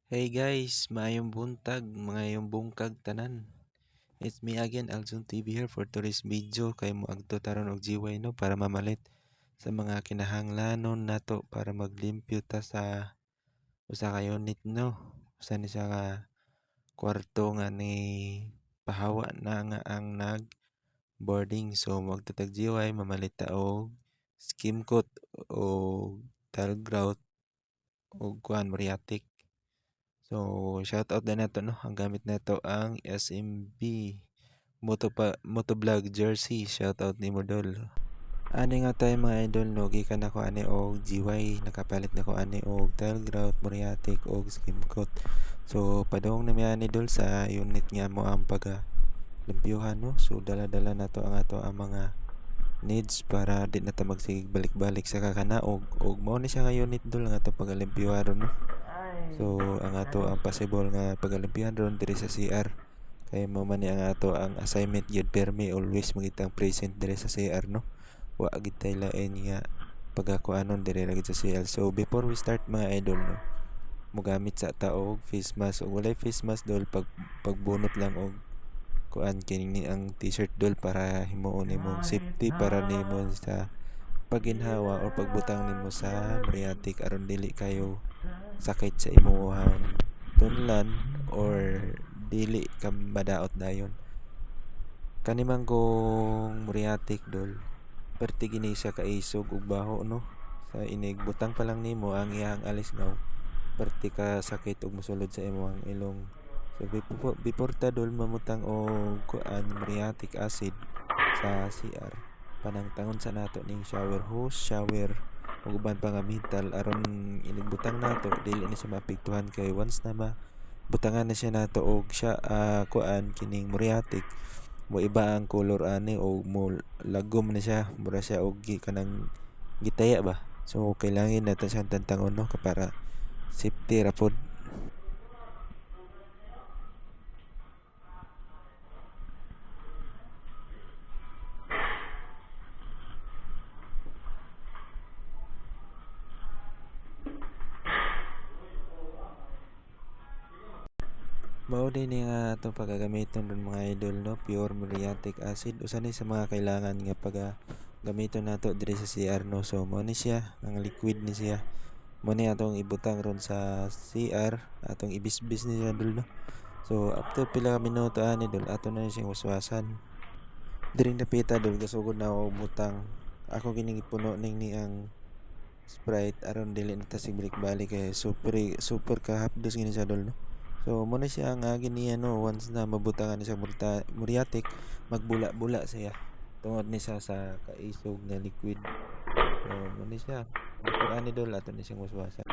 Hey guys, maayong buntag, maayong bungkag tanan. It's me again, Aljon TV here for today's video kay mo agto taron og GY no para mamalit sa mga kinahanglanon nato para maglimpyo ta sa usa ka unit no. Usa ni sa ka kwarto nga ni pahawa na nga ang nag boarding. So magtatag GY mamalit ta og skim coat o tile grout o kuan muriatic. So, shout out na nato no. Ang gamit nato ang SMB Motovlog jersey. Shout out ni Modol. Ani nga tayo mga idol no, gikan ako ani og GY, nakapalit na ko ani og tile grout, muriatic og skim coat. So, padung na mi ani dol sa unit nga mo ang pag limpyuhan no. So, dala-dala nato ang ato ang mga needs para di na ta magsigig balik-balik sa kakanaog og mao ni siya nga unit dol nga ato pagalimpyuhan no. So ang ato ang possible nga pagalimpihan ron diri sa CR kay mao man ni ang ato ang assignment gyud permi always magitang present diri sa CR no. Wa gid tay lain nga pagakuanon diri ra gid sa CR. So before we start mga idol no, mogamit sa ta og face mask o walay face mask dol pagbunot lang og kuan kini ang t-shirt dol para himuon imong safety para nimo sa paginhawa o pagbutang nimo sa muriatic aron dili kayo sakit sa imuhang tunlan or dili ka madaot dayon. Kanimang kong muriatic dol, perti gini siya kaisog ug baho no. Sa inig butang pa lang nimo ang iyang alisngaw, perti ka sakit ug mosulod sa imong ilong. So before ta dol mamutang og kuan muriatic acid sa CR, panangtangon sa nato ning shower hose, shower ug uban pa nga metal aron inigbutang nato dili ni siya maapektuhan kay once na butangan na siya nato og siya kuan kining muriatic mo iba ang color ani o mo lagom na siya mura siya og kanang gitaya ba. So kailangan nato siyang tantangon no para safety ra pod. Mao din ni nga atong pagagamiton ron mga idol no, pure muriatic acid usa ni sa mga kailangan nga gamiton nato diri sa CR no. So mao ni siya ang liquid ni siya. Mao ni atong ibutang ron sa CR, atong ibisbis ni siya dol no. So after pila ka minuto ani dol ato na siyang waswasan. Diri napita dol gasugod na ako butang. Ako kining ipuno ning ni ang Sprite aron dili na ta sig balik kay super ka hapdos gini siya dol no. So mo na siya nga gini ano once na mabutangan ni siya muriatic magbula-bula siya tungod ni siya sa kaisog nga liquid. So mo ni siya before ani dol ato ni siyang waswasan.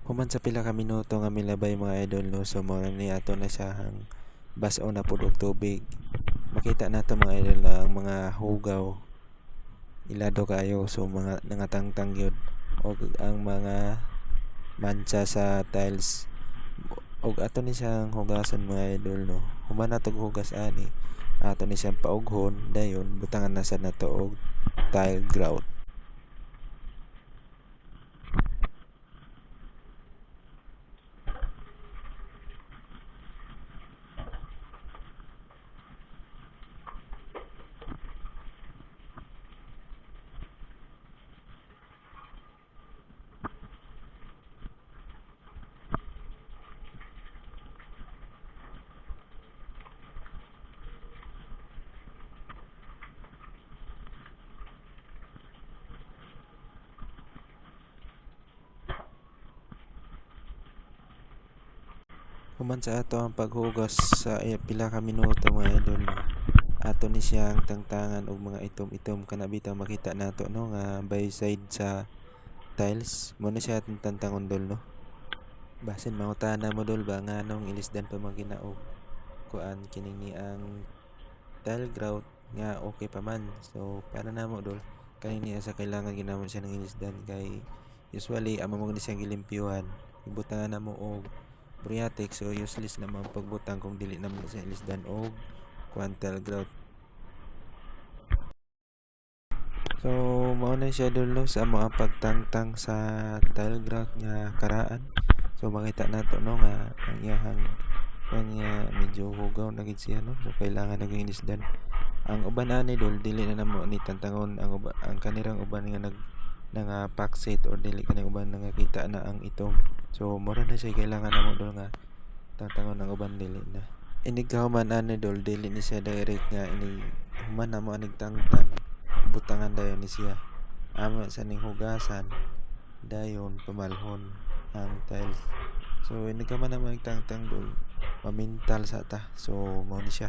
Human sa pila ka minuto nga milabay mga idol no, so mo ni ato na siya hang bas-o na pud og tubig. Makita nato mga idol na ang mga hugaw ilado kayo, so mga nangatangtang yun og ang mga mancha sa tiles og ato ni siyang hugasan mga idol no. Human natog hugas ani ato ni siyang paughon dayon butangan na sad nato og tile grout. Human sa ato ang paghugas sa pila ka minuto mga idol no. Ato ni siyang tangtangan og mga itom-itom kana bitang makita nato no nga by side sa tiles. Mo na siya atong tantangon dol no. Basin mangutana mo dol ba nga nung ilisdan pa maginaog kuan kining ni ang tile grout nga okay pa man. So para namo dol kanini sa kailangan ginamon siya ng ilisdan kay usually amo mo ni siyang gilimpyuhan ibutangan namo og muriatic, so useless naman pagbutang kung dili naman sa ilisdan og quantal grout. So mao na siya dulo sa mga pagtangtang sa tile grout nga karaan. So makita nato no nga ang iyahang nga medyo hugaw na gid siya no. So kailangan naging ilisdan. Ang uban ani dol dili na namo ni tantangon ang kanirang uban nga nga packset or dili kanang uban nga kita na ang itom. So mura na siya kailangan namo dol nga tantangon ang uban dili na. Inig kahuman ani dol dili ni siya direct nga inig human namo anig tangtang butangan dayon ni siya. Amo sa ning hugasan dayon pamalhon ang tiles. So inig ka man naman tangtang dol mamintal sa ta. So mao ni siya.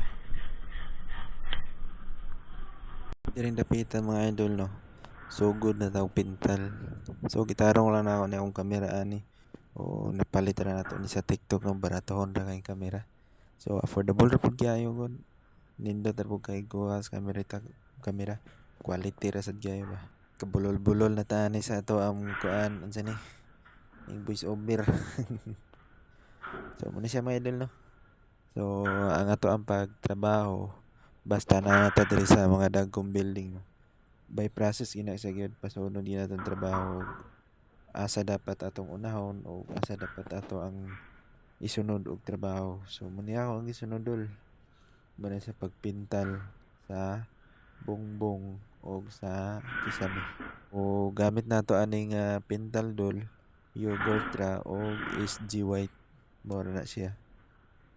Diring dapitan mga idol no. So good na tawag pintal. So gitarong lang na ako ni akong kamera ani. O napalit ra nato ni sa TikTok ng baratohon ra kay kamera. So affordable ra pud kayo gud. Nindot ra pud kay kuha sa kamera. Quality ra sad kayo ba. Kabulol-bulol na tani sa ato ang kuan unsa ni? Yung voice over. So muna siya mga idol no. So ang ato ang pagtrabaho basta na nato diri sa mga dagkong building no. By process ina sa gyud pasunod din natong trabaho asa dapat atong unahon o asa dapat ato ang isunod og trabaho. So muni ako ang isunod dol muna sa pagpintal sa bongbong o sa kisame. O gamit nato aning pintal dol yogurt ra o SG white mura na siya.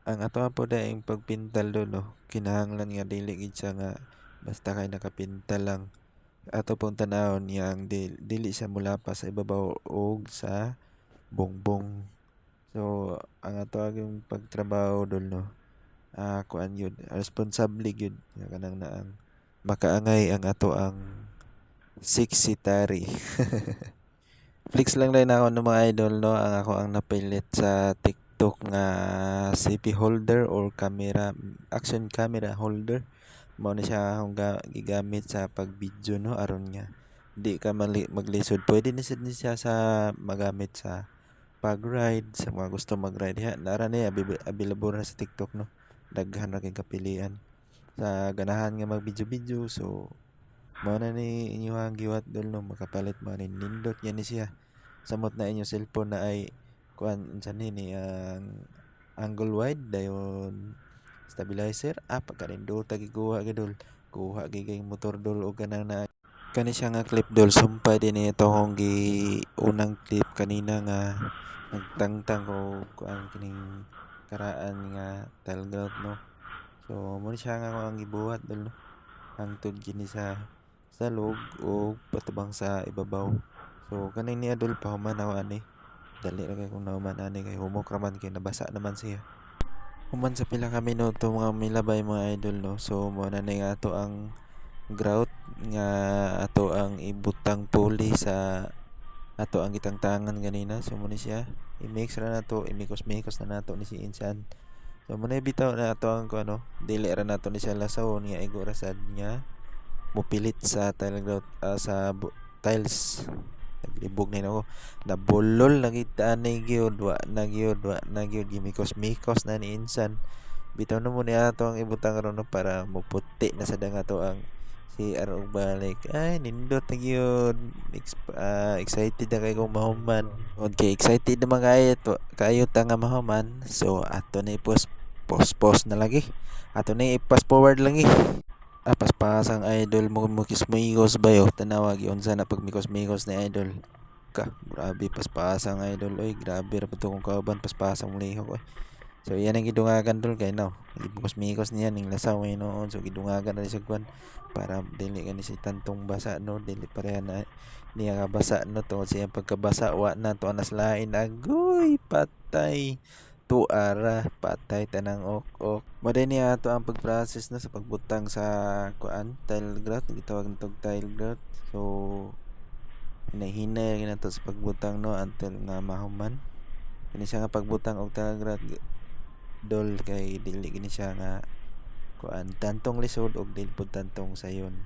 Ang ato po daing pagpintal dol no kinahanglan nga dili gid siya nga basta kay nakapintal lang ato pong tanawon yang dili siya mulapas sa ibabaw og sa bongbong. So ang ato ang pagtrabaho dol no kuan yun responsable gyud nga kanang naang makaangay ang ato ang sexitary. Flex lang rin ako ng mga idol no ang ako ang napilit sa TikTok nga CP holder or camera action camera holder. Mao na siya akong gigamit sa pag-video no aron nga di ka maglisod. Pwede ni siya sa magamit sa pag-ride sa mga gusto mag-ride ha. Nara ni available na sa TikTok no. Daghan ra kay kapilian sa ganahan nga mag-video-video. So mao na ni inyong giwat dol no makapalit mo ni nindot yan ni siya. Samot na inyong cellphone na ay kuan unsa ni ang angle wide dayon stabilizer pagkanindot gikuha gidol kuha gigay motor dol og kanang na kani siya nga clip dol sumpay din ito kong unang clip kanina nga nagtangtang ko kuan kining karaan nga tile grout no. So mo siya nga ang gibuhat dol no hangtod gini sa loob o patubang sa ibabaw. So kaning ni adol pa human ako ani dali ra kay kung nahuman ani kay humok raman kay nabasa naman siya. Human sa pila ka minuto mga milabay mga idol no. So mo na ni nga ato ang grout nga ato ang ibutang puli sa ato ang gitangtangan ganina. So mo ni siya i-mix ra nato imikos-mikos na nato ni si insan. So mo na bitaw na ato ang kuno dili ra nato ni siya lasawon nga igo ra sad nga mupilit sa tile grout sa tiles. Naglibog na ako nabulol lagi ani gyud wa na gyud gimikos-mikos na ni insan. Bitaw na mo ni ato ang ibutang ron no para muputi na sa danga to ang si og balik. Ay nindot na gyud excited na kay ko mahuman. Okay, excited naman kayo ta nga mahuman. So ato na post na lagi. Ato na i-fast forward lang paspasang idol mo mikos-mikos ba yo tanawag unsa na pag mikos-mikos ni idol ka grabe paspasang idol oy grabe ra pud kung kauban paspasang lihok oy. So yan ang gidungagan dol kay no mikos-mikos niya ning lasaw ay noon. So gidungagan na sa kwan para dili kani si tantong basa no dili pareha na niya nga basa no tungod sa iyang pagkabasa wa na to anas lain agoy patay tuara patay tanang ok. Maday niya ato ang pag-process na sa pagbutang sa kuan tile grout gitawag nitong tile grout. So hinay-hinay na to sa pagbutang no until nga mahuman. Kini siya nga pagbutang og tile grout dol kay dili gini siya nga kuan tantong lisod og dili pud tantong sayon.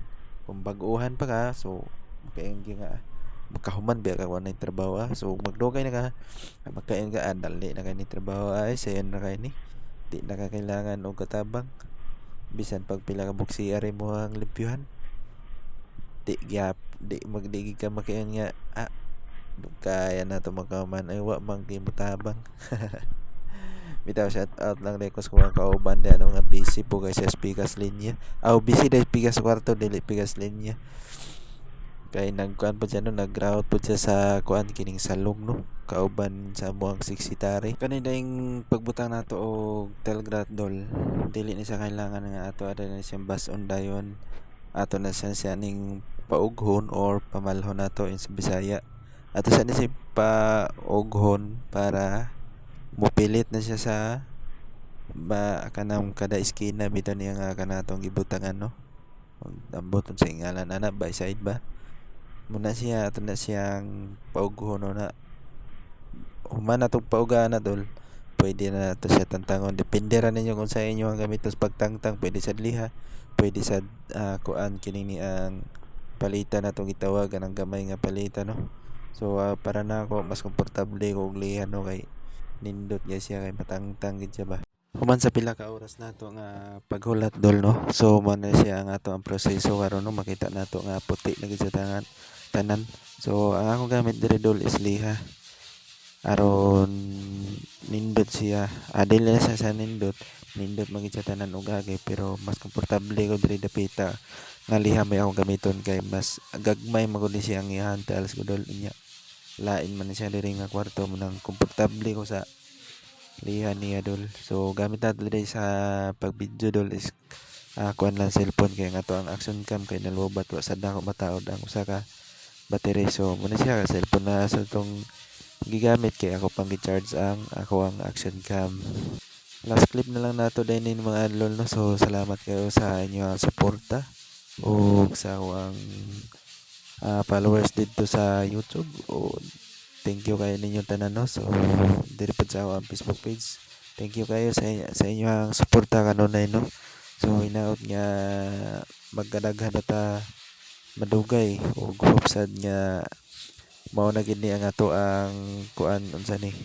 Kung bag-uhan pa ka, so makain nga makahuman ba ka walay trabaho so magdugay na ka makain ka dali na kay ni trabaho ay sayon na kay ni di na ka kailangan og katabang bisan pag pila ka buksi ari mo ang limpyuhan di ka makain nga kaya na to makahuman ay wa man kay mutabang. Bitaw shout out lang dai ko sa mga kauban di ano nga busy po guys sa pikas linya busy dai pikas kwarto dili pikas linya kay nagkuan po siya no nag-route po siya sa kuan kining salong no kauban sa muang siksitari kani daing pagbutang nato og Telgrat dol dili ni sa kailangan nga ato ada na siyang bus on dayon ato na siya ning paughon or pamalhon nato in sa Bisaya ato sa ni si paughon para mupilit na siya sa kanang kada iskina bitaw niya nga kanatong gibutangan no ambot sa ngalan ana by side ba muna siya ato na siyang paughon na human atong pauga na dol pwede na nato siya tantangon depende ra ninyo kung sa inyo ang gamitos pagtangtang pwede sa liha pwede sa kuan kini ni ang palitan natong gitawag ang gamay nga palitan no so para na ako mas komportable ko og liha no kay nindot gyud siya kay matangtang gid siya ba human sa pila ka oras nato nga paghulat dol no so mo na siya ang ato ang proseso karon no makita nato nga puti na gid sa tanan so ang akong gamit diri dol is liha aron nindot siya dili na siya sa nindot magid sa tanan og agay pero mas komportable ko diri dapita nga liha may akong gamiton kay mas gagmay magud siya ang iyahan tiles ko dol niya lain man siya diri nga kwarto mo nang komportable ko sa liha niya dol so gamit nato diri sa pag video dol is kuan lang cellphone kay nga to ang action cam kay nalubat wa sad ako mataod ang usa ka battery so muna siya ka cellphone na sa tong gigamit kay ako pang gi-charge ang ako ang action cam last clip na lang nato din mga adlol no so salamat kayo sa inyong suporta o sa akong followers dito sa YouTube o thank you kayo ninyo tanan no so diri pud sa akong Facebook page thank you kayo sa inyong suporta kanunay no so hinaot nga magkadaghan ta madugay o hope sad nga mao na gid ni ang ato ang kuan unsa ni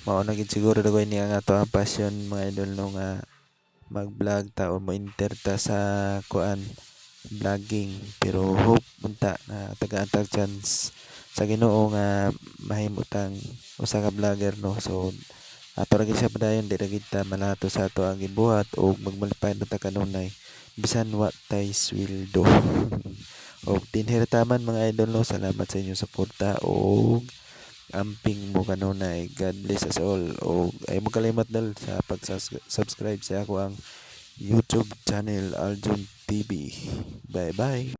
mao na gid siguro dagoy ni ang ato ang passion mga idol no nga mag-vlog ta o mo-enter ta sa kuan vlogging pero hope unta na taga-antag chance sa Ginoo nga mahimutang usa ka vlogger no so ato ra gid siya padayon di ra gid ta malato sa ato ang gibuhat o magmalipay na ta kanunay bisan what ties will do. Og dinhirtaman mga idol no salamat sa inyong suporta o amping mo kanunay God bless us all o ay mo kalimot dal sa pag-subscribe sa ako ang YouTube channel Aljun TV bye bye.